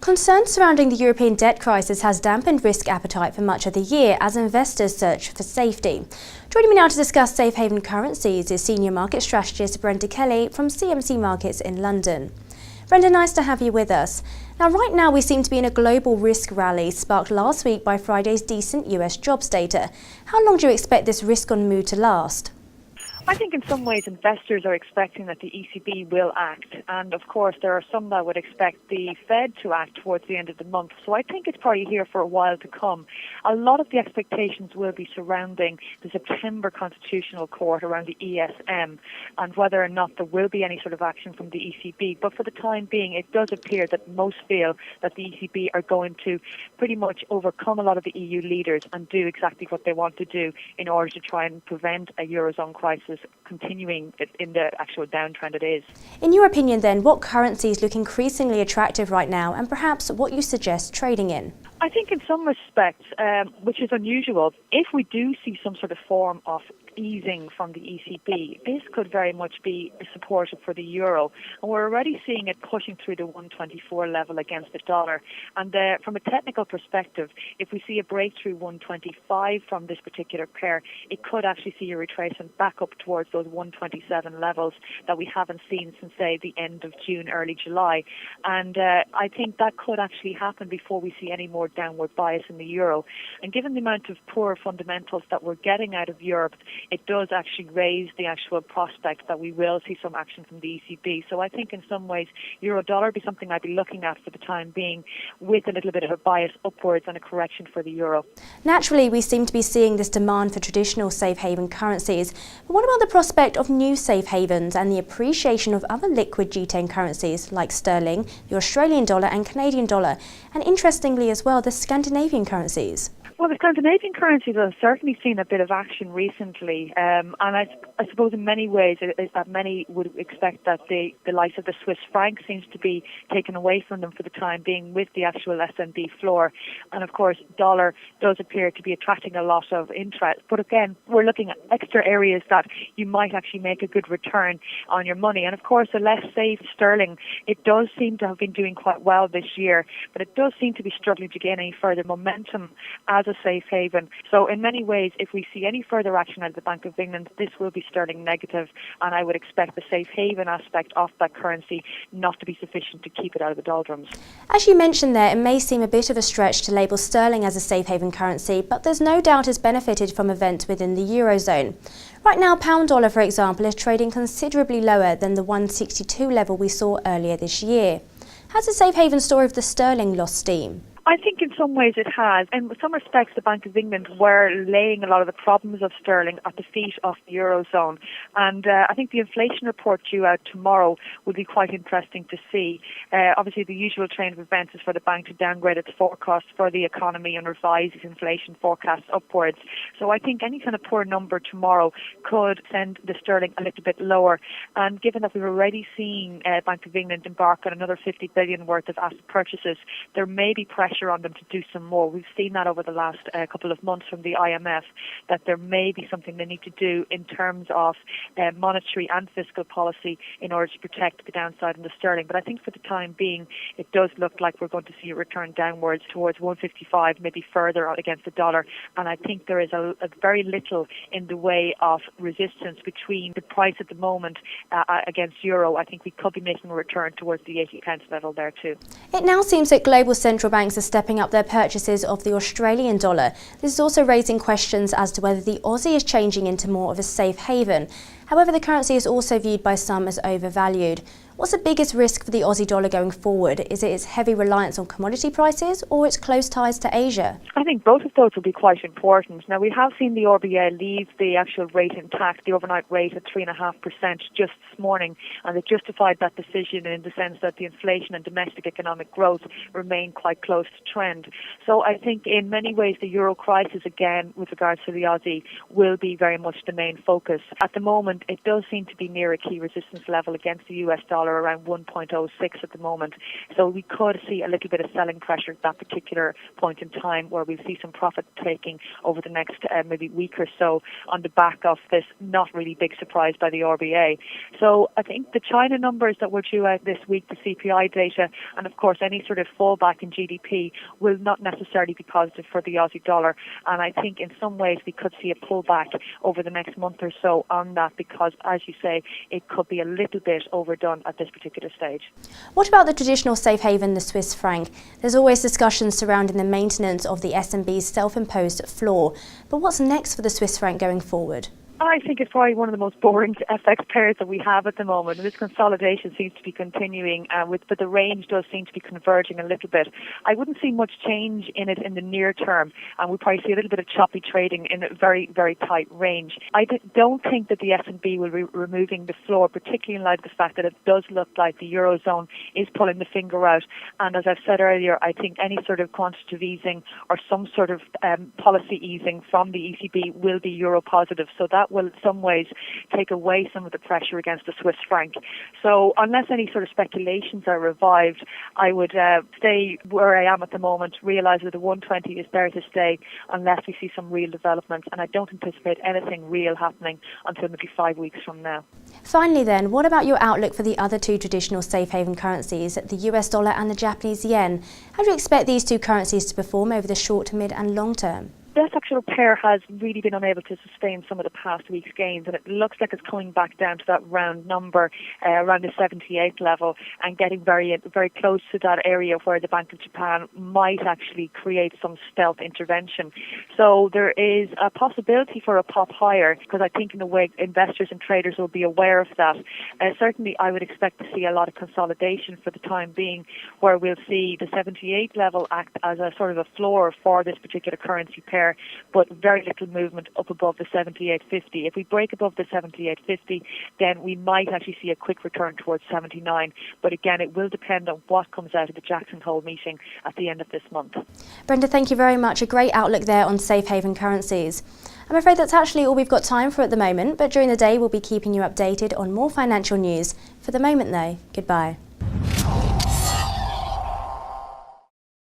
Concerns surrounding the European debt crisis has dampened risk appetite for much of the year as investors search for safety. Joining me now to discuss safe haven currencies is Senior Market Strategist Brenda Kelly from CMC Markets in London. Brenda, nice to have you with us. Now, right now we seem to be in a global risk rally sparked last week by Friday's decent US jobs data. How long do you expect this risk-on mood to last? I think in some ways investors are expecting that the ECB will act, and of course there are some that would expect the Fed to act towards the end of the month, so I think it's probably here for a while to come. A lot of the expectations will be surrounding the September Constitutional Court around the ESM and whether or not there will be any sort of action from the ECB, but for the time being it does appear that most feel that the ECB are going to pretty much overcome a lot of the EU leaders and do exactly what they want to do in order to try and prevent a Eurozone crisis continuing in the actual downtrend it is. In your opinion then, what currencies look increasingly attractive right now and perhaps what you suggest trading in? I think in some respects, which is unusual, if we do see some sort of form of easing from the ECB, this could very much be supportive for the euro, and we're already seeing it pushing through the 124 level against the dollar. And from a technical perspective, if we see a breakthrough 125 from this particular pair, it could actually see a retracement back up towards those 127 levels that we haven't seen since, say, the end of June, early July. And I think that could actually happen before we see any more downward bias in the euro. And given the amount of poor fundamentals that we're getting out of Europe, it does actually raise the actual prospect that we will see some action from the ECB. So I think in some ways euro-dollar would be something I'd be looking at for the time being, with a little bit of a bias upwards and a correction for the euro. Naturally, we seem to be seeing this demand for traditional safe haven currencies. But what about the prospect of new safe havens and the appreciation of other liquid G10 currencies like sterling, the Australian dollar and Canadian dollar, and interestingly as well, the Scandinavian currencies? Well, the Scandinavian currencies have certainly seen a bit of action recently, and I suppose in many ways that many would expect that the likes of the Swiss franc seems to be taken away from them for the time being with the actual SNB floor. And of course, dollar does appear to be attracting a lot of interest. But again, we're looking at extra areas that you might actually make a good return on your money. And of course, the less safe sterling, it does seem to have been doing quite well this year, but it does seem to be struggling to gain any further momentum as a safe haven. So in many ways, if we see any further action out of the Bank of England, this will be sterling negative, and I would expect the safe haven aspect of that currency not to be sufficient to keep it out of the doldrums. As you mentioned there, it may seem a bit of a stretch to label sterling as a safe haven currency, but there's no doubt it's benefited from events within the Eurozone. Right now, pound dollar, for example, is trading considerably lower than the 162 level we saw earlier this year. Has the safe haven story of the sterling lost steam? I think in some ways it has. In some respects, the Bank of England were laying a lot of the problems of sterling at the feet of the Eurozone. And I think the inflation report due out tomorrow will be quite interesting to see. Obviously, the usual train of events is for the bank to downgrade its forecast for the economy and revise its inflation forecast upwards. So I think any kind of poor number tomorrow could send the sterling a little bit lower. And given that we've already seen Bank of England embark on another 50 billion worth of asset purchases, there may be pressure on them to do some more. We've seen that over the last couple of months from the IMF, that there may be something they need to do in terms of monetary and fiscal policy in order to protect the downside in the sterling. But I think for the time being, it does look like we're going to see a return downwards towards 155, maybe further against the dollar. And I think there is a very little in the way of resistance between the price at the moment against euro. I think we could be making a return towards the 80 pence level there too. It now seems that global central banks are stepping up their purchases of the Australian dollar. This is also raising questions as to whether the Aussie is changing into more of a safe haven. However, the currency is also viewed by some as overvalued. What's the biggest risk for the Aussie dollar going forward? Is it its heavy reliance on commodity prices or its close ties to Asia? I think both of those will be quite important. Now, we have seen the RBA leave the actual rate intact, the overnight rate at 3.5% just this morning, and they justified that decision in the sense that the inflation and domestic economic growth remain quite close to trend. So I think in many ways the euro crisis, again, with regards to the Aussie, will be very much the main focus. At the moment, moment, it does seem to be near a key resistance level against the US dollar around 1.06 at the moment. So we could see a little bit of selling pressure at that particular point in time, where we'll see some profit taking over the next maybe week or so on the back of this not really big surprise by the RBA. So I think the China numbers that were due out this week, the CPI data, and of course any sort of fallback in GDP will not necessarily be positive for the Aussie dollar. And I think in some ways we could see a pullback over the next month or so on that, because, as you say, it could be a little bit overdone at this particular stage. What about the traditional safe haven, the Swiss franc? There's always discussions surrounding the maintenance of the SNB's self-imposed floor. But what's next for the Swiss franc going forward? I think it's probably one of the most boring FX pairs that we have at the moment. And this consolidation seems to be continuing, but the range does seem to be converging a little bit. I wouldn't see much change in it in the near term, and we'll probably see a little bit of choppy trading in a very, very tight range. I don't think that the S&B will be removing the floor, particularly in light of the fact that it does look like the Eurozone is pulling the finger out. And as I've said earlier, I think any sort of quantitative easing or some sort of policy easing from the ECB will be Euro positive. So that will in some ways take away some of the pressure against the Swiss franc. So unless any sort of speculations are revived, I would stay where I am at the moment, realise that the 120 is there to stay unless we see some real development, and I don't anticipate anything real happening until maybe 5 weeks from now. Finally then, what about your outlook for the other two traditional safe haven currencies, the US dollar and the Japanese yen? How do you expect these two currencies to perform over the short, mid and long term? This actual pair has really been unable to sustain some of the past week's gains, and it looks like it's coming back down to that round number, around the 78 level, and getting very, very close to that area where the Bank of Japan might actually create some stealth intervention. So there is a possibility for a pop higher, because I think in a way investors and traders will be aware of that. Certainly I would expect to see a lot of consolidation for the time being, where we'll see the 78 level act as a sort of a floor for this particular currency pair, but very little movement up above the 78.50. If we break above the 78.50, then we might actually see a quick return towards 79. But again, it will depend on what comes out of the Jackson Hole meeting at the end of this month. Brenda, thank you very much. A great outlook there on safe haven currencies. I'm afraid that's actually all we've got time for at the moment, but during the day we'll be keeping you updated on more financial news. For the moment though, goodbye.